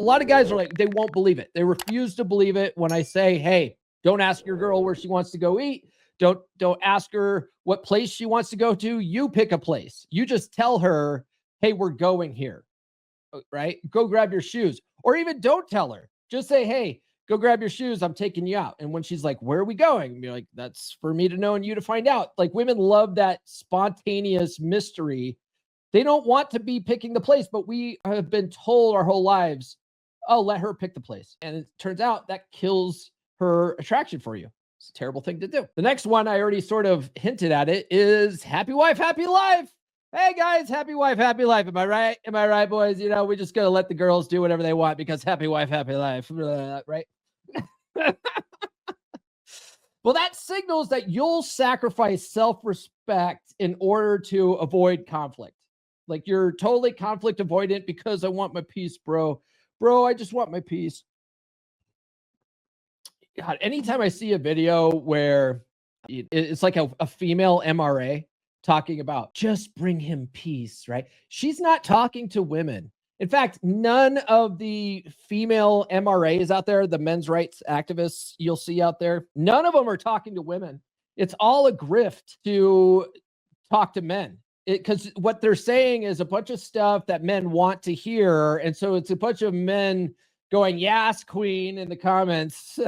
A lot of guys are like, they won't believe it. They refuse to believe it when I say, hey, don't ask your girl where she wants to go eat. Don't ask her what place she wants to go to. You pick a place. You just tell her, hey, we're going here. Right? Go grab your shoes. Or even don't tell her. Just say, hey, go grab your shoes. I'm taking you out. And when she's like, where are we going? You're like, that's for me to know and you to find out. Like, women love that spontaneous mystery. They don't want to be picking the place, but we have been told our whole lives, oh, let her pick the place. And it turns out that kills her attraction for you. It's a terrible thing to do. The next one, I already sort of hinted at it, is happy wife, happy life. Hey guys, happy wife, happy life. Am I right? Am I right, boys? You know, we just gotta let the girls do whatever they want because happy wife, happy life, right? Well, that signals that you'll sacrifice self-respect in order to avoid conflict. Like, you're totally conflict avoidant because I want my peace, bro. Bro, I just want my peace. God, anytime I see a video where it's like a female MRA talking about just bring him peace, right? She's not talking to women. In fact, none of the female MRAs out there, the men's rights activists you'll see out there, none of them are talking to women. It's all a grift to talk to men. Because what they're saying is a bunch of stuff that men want to hear. And so it's a bunch of men going, yes, queen, in the comments.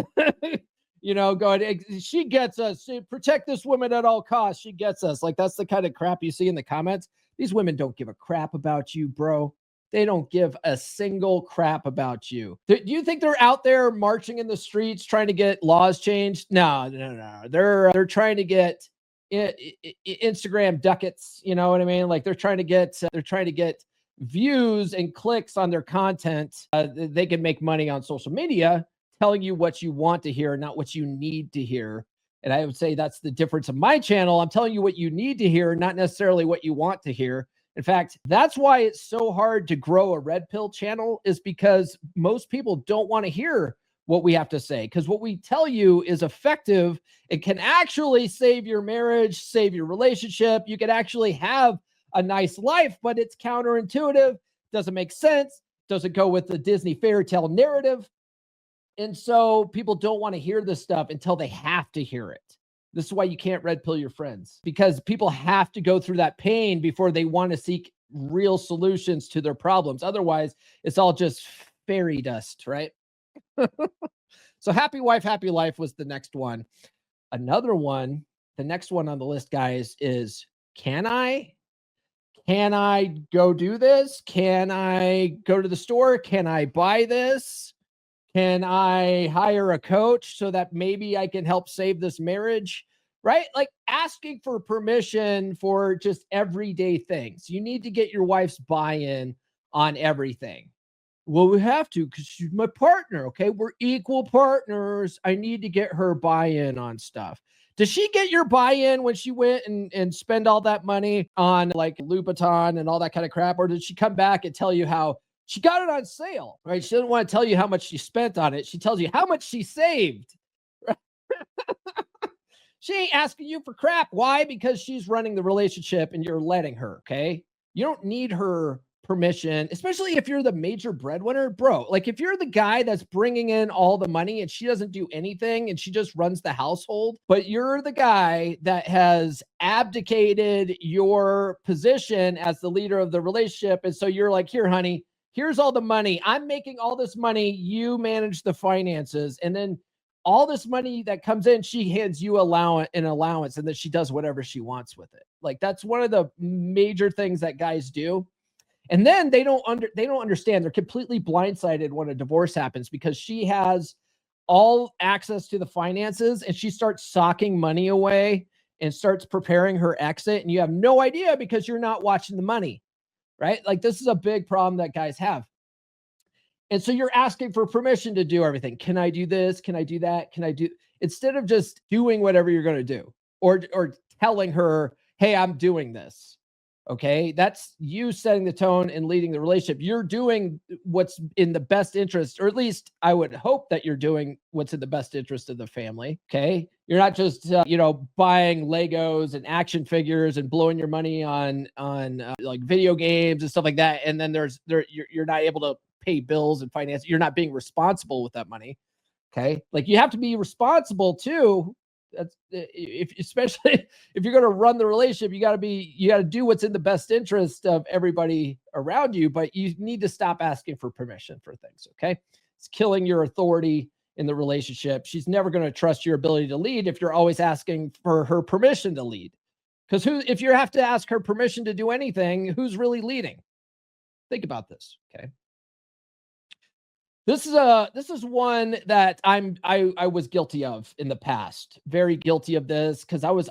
You know, going, she gets us. Protect this woman at all costs. She gets us. Like, that's the kind of crap you see in the comments. These women don't give a crap about you, bro. They don't give a single crap about you. Do you think they're out there marching in the streets trying to get laws changed? No. They're trying to get Instagram ducats. You know what I mean? Like, they're trying to get views and clicks on their content. They can make money on social media telling you what you want to hear, not what you need to hear. And I would say that's the difference of my channel. I'm telling you what you need to hear, not necessarily what you want to hear. In fact, that's why it's so hard to grow a red pill channel, is because most people don't want to hear what we have to say, because what we tell you is effective. It can actually save your marriage, save your relationship. You can actually have a nice life, but it's counterintuitive, doesn't make sense, doesn't go with the Disney fairy tale narrative. And so people don't want to hear this stuff until they have to hear it. This is why you can't red pill your friends, because people have to go through that pain before they want to seek real solutions to their problems. Otherwise, it's all just fairy dust, right? So happy wife, happy life was the next one. Another one, the next one on the list, guys, is can I go do this? Can I go to the store? Can I buy this? Can I hire a coach so that maybe I can help save this marriage? Right? Like, asking for permission for just everyday things. You need to get your wife's buy-in on everything. Well, we have to because she's my partner. Okay. We're equal partners. I need to get her buy-in on stuff. Does she get your buy-in when she went and spend all that money on like Louboutin and all that kind of crap? Or did she come back and tell you how she got it on sale, right? She doesn't want to tell you how much she spent on it. She tells you how much she saved. She ain't asking you for crap. Why? Because she's running the relationship and you're letting her, okay? You don't need her permission, especially if you're the major breadwinner, bro. Like, if you're the guy that's bringing in all the money and she doesn't do anything and she just runs the household, but you're the guy that has abdicated your position as the leader of the relationship. And so you're like, here, honey, here's all the money. I'm making all this money. You manage the finances. And then all this money that comes in, she hands you an allowance, and then she does whatever she wants with it. Like, that's one of the major things that guys do. And then they don't understand. They're completely blindsided when a divorce happens because she has all access to the finances and she starts socking money away and starts preparing her exit. And you have no idea because you're not watching the money, right? Like, this is a big problem that guys have. And so you're asking for permission to do everything. Can I do this? Can I do that? Instead of just doing whatever you're going to do or telling her, hey, I'm doing this. Okay. That's you setting the tone and leading the relationship. You're doing what's in the best interest, or at least I would hope that you're doing what's in the best interest of the family. Okay. You're not just, buying Legos and action figures and blowing your money on like video games and stuff like that. And then you're not able to pay bills and finance. You're not being responsible with that money. Okay. Like you have to be responsible too. That's if especially if you're going to run the relationship, you got to do what's in the best interest of everybody around you, but you need to stop asking for permission for things. Okay. It's killing your authority in the relationship. She's never going to trust your ability to lead if you're always asking for her permission to lead. Because if you have to ask her permission to do anything, who's really leading? Think about this. Okay. This is one that I was guilty of in the past. Very guilty of this because I was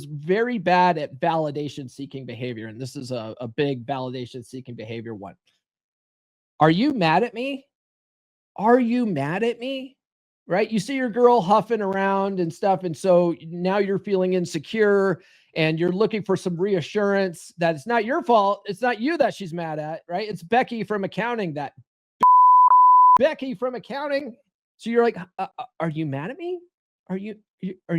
very bad at validation seeking behavior. And this is a big validation seeking behavior one. Are you mad at me? Are you mad at me? Right? You see your girl huffing around and stuff. And so now you're feeling insecure and you're looking for some reassurance that it's not your fault. It's not you that she's mad at, right? It's Becky from accounting that Becky from accounting. So you're like, are you mad at me? Are you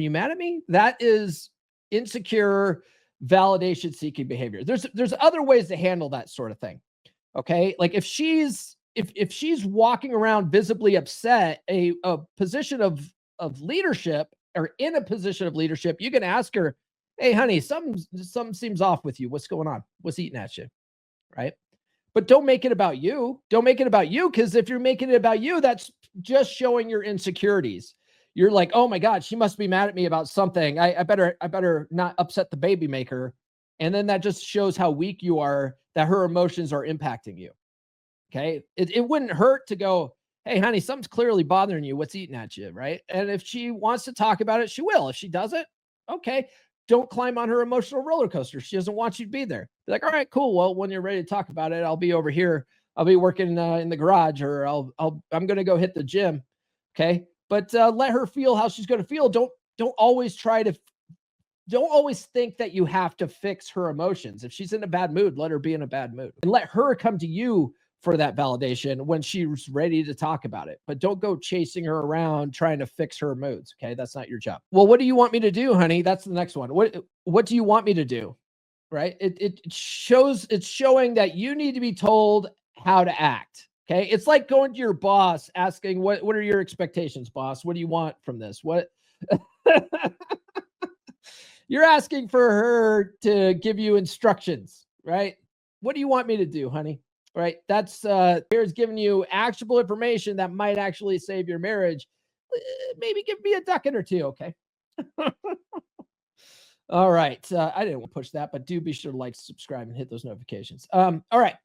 mad at me? That is insecure validation seeking behavior. There's other ways to handle that sort of thing. Okay. Like if she's walking around visibly upset, a position of leadership or in a position of leadership, you can ask her, hey honey, something seems off with you. What's going on? What's eating at you? Right. But don't make it about you. Don't make it about you. Because if you're making it about you, that's just showing your insecurities. You're like, oh my God, she must be mad at me about something. I better not upset the baby maker. And then that just shows how weak you are, that her emotions are impacting you. Okay. It wouldn't hurt to go, hey, honey, something's clearly bothering you. What's eating at you? Right. And if she wants to talk about it, she will. If she doesn't, okay. Don't climb on her emotional roller coaster. She doesn't want you to be there. Be like, all right, cool. Well, when you're ready to talk about it, I'll be over here. I'll be working in the garage, or I'm going to go hit the gym. Okay. But let her feel how she's going to feel. Don't always think that you have to fix her emotions. If she's in a bad mood, let her be in a bad mood and let her come to you for that validation when she's ready to talk about it. But don't go chasing her around trying to fix her moods. Okay. That's not your job. Well, what do you want me to do, honey? That's the next one. What do you want me to do? Right. It's showing that you need to be told how to act. Okay. It's like going to your boss asking, what are your expectations, boss? What do you want from this? What you're asking for her to give you instructions, right? What do you want me to do, honey? Right. That's here's giving you actionable information that might actually save your marriage. Maybe give me a ducking or two. Okay. All right. I didn't want to push that, but do be sure to like, subscribe, and hit those notifications. All right.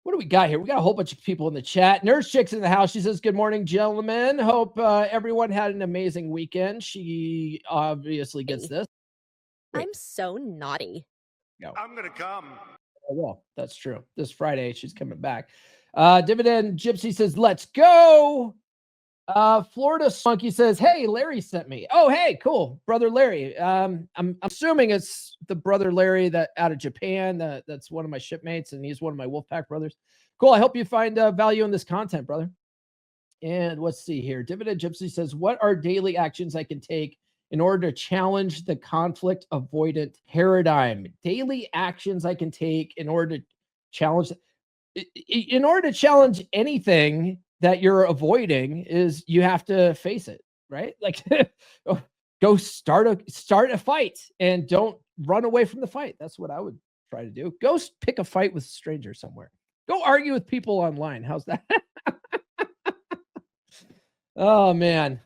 What do we got here? We got a whole bunch of people in the chat. Nurse Chick's in the house. She says, good morning, gentlemen. Hope everyone had an amazing weekend. She obviously gets this. I'm so naughty. No. I'm going to come. Oh, well, that's true. This Friday, she's coming back. Dividend Gypsy says, let's go. Florida Monkey says, hey, Larry sent me. Oh, hey, cool. Brother Larry. I'm assuming it's the brother Larry that out of Japan. That's one of my shipmates, and he's one of my Wolfpack brothers. Cool. I hope you find value in this content, brother. And let's see here. Dividend Gypsy says, what are daily actions I can take in order to challenge the conflict avoidant paradigm? Daily actions I can take in order to challenge. In order to challenge anything that you're avoiding is you have to face it, right? Like go start a fight and don't run away from the fight. That's what I would try to do. Go pick a fight with a stranger somewhere. Go argue with people online. How's that? Oh man.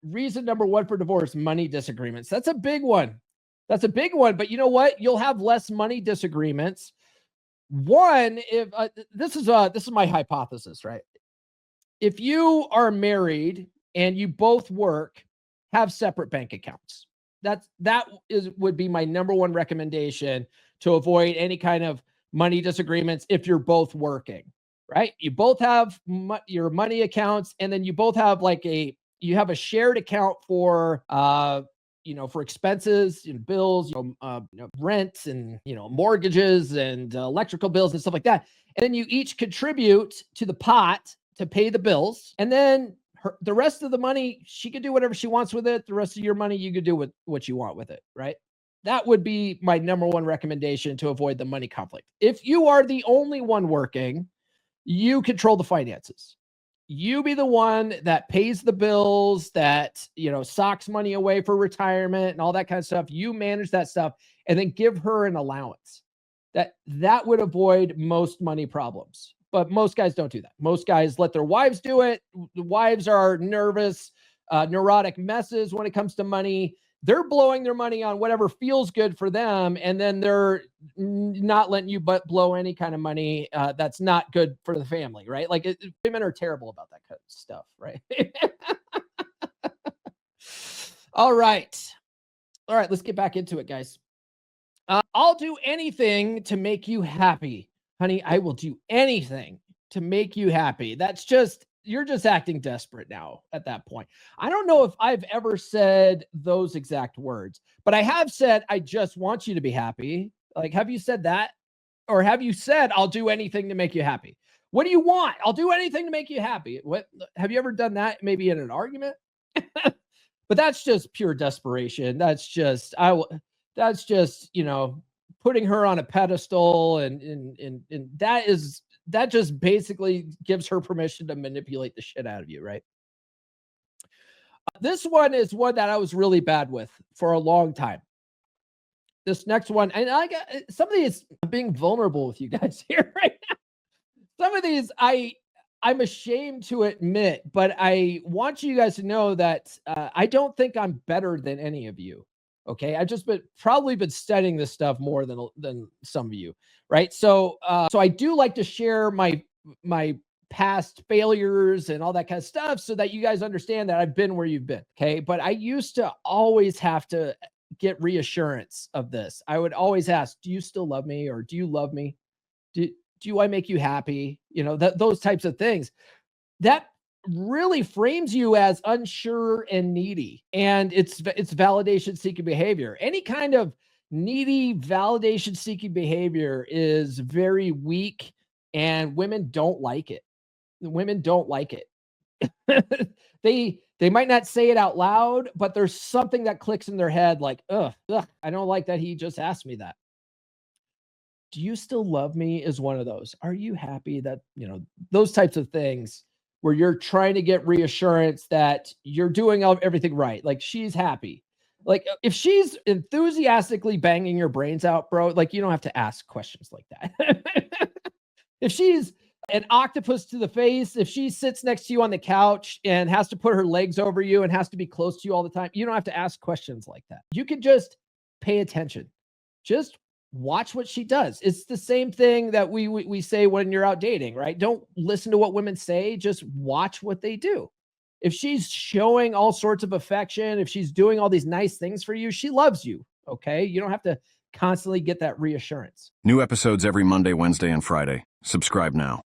Reason number one for divorce, money disagreements. That's a big one. But you know what? You'll have less money disagreements. One, if this is my hypothesis, right? If you are married and you both work, have separate bank accounts. Would be my number one recommendation to avoid any kind of money disagreements if you're both working, right? You both have your money accounts, and then you both have you have a shared account for for expenses, bills, rent, and mortgages and electrical bills and stuff like that. And then you each contribute to the pot to pay the bills, and then the rest of the money, she could do whatever she wants with it. The rest of your money, you could do what you want with it, right? That would be my number one recommendation to avoid the money conflict. If you are the only one working, you control the finances. You be the one that pays the bills, that, socks money away for retirement and all that kind of stuff. You manage that stuff and then give her an allowance. That would avoid most money problems. But most guys don't do that. Most guys let their wives do it. The wives are nervous, neurotic messes when it comes to money. They're blowing their money on whatever feels good for them, and then they're not letting you blow any kind of money that's not good for the family, right? Like women are terrible about that kind of stuff, right? All right, let's get back into it, guys. I'll do anything to make you happy, honey. I will do anything to make you happy. You're just acting desperate now at that point. I don't know if I've ever said those exact words, but I have said, I just want you to be happy. Like, have you said that? Or have you said, I'll do anything to make you happy? What do you want? I'll do anything to make you happy. What, have you ever done that? Maybe in an argument? But that's just pure desperation. That's just, putting her on a pedestal, and that just basically gives her permission to manipulate the shit out of you, right? This one is one that I was really bad with for a long time. This next one, and I got some of these, being vulnerable with you guys here right now. Some of these I'm ashamed to admit, but I want you guys to know that I don't think I'm better than any of you. Okay, I've just probably been studying this stuff more than some of you, right? So I do like to share my past failures and all that kind of stuff so that you guys understand that I've been where you've been. Okay, but I used to always have to get reassurance of this. I would always ask, "Do you still love me?" or "Do you love me? Do I make you happy?" Those types of things. That really frames you as unsure and needy, and it's validation seeking behavior. Any kind of needy validation seeking behavior is very weak, and women don't like it. Women don't like it. They might not say it out loud, but there's something that clicks in their head like, ugh, I don't like that he just asked me that. Do you still love me is one of those. Are you happy that, those types of things where you're trying to get reassurance that you're doing everything right. Like, she's happy. Like, if she's enthusiastically banging your brains out, bro, like, you don't have to ask questions like that. If she's an octopus to the face, if she sits next to you on the couch and has to put her legs over you and has to be close to you all the time, you don't have to ask questions like that. You can just pay attention. Just watch what she does. It's the same thing that we say when you're out dating, right? Don't listen to what women say, just watch what they do. If she's showing all sorts of affection, if she's doing all these nice things for you, she loves you, okay? You don't have to constantly get that reassurance. New episodes every Monday, Wednesday, and Friday. Subscribe now.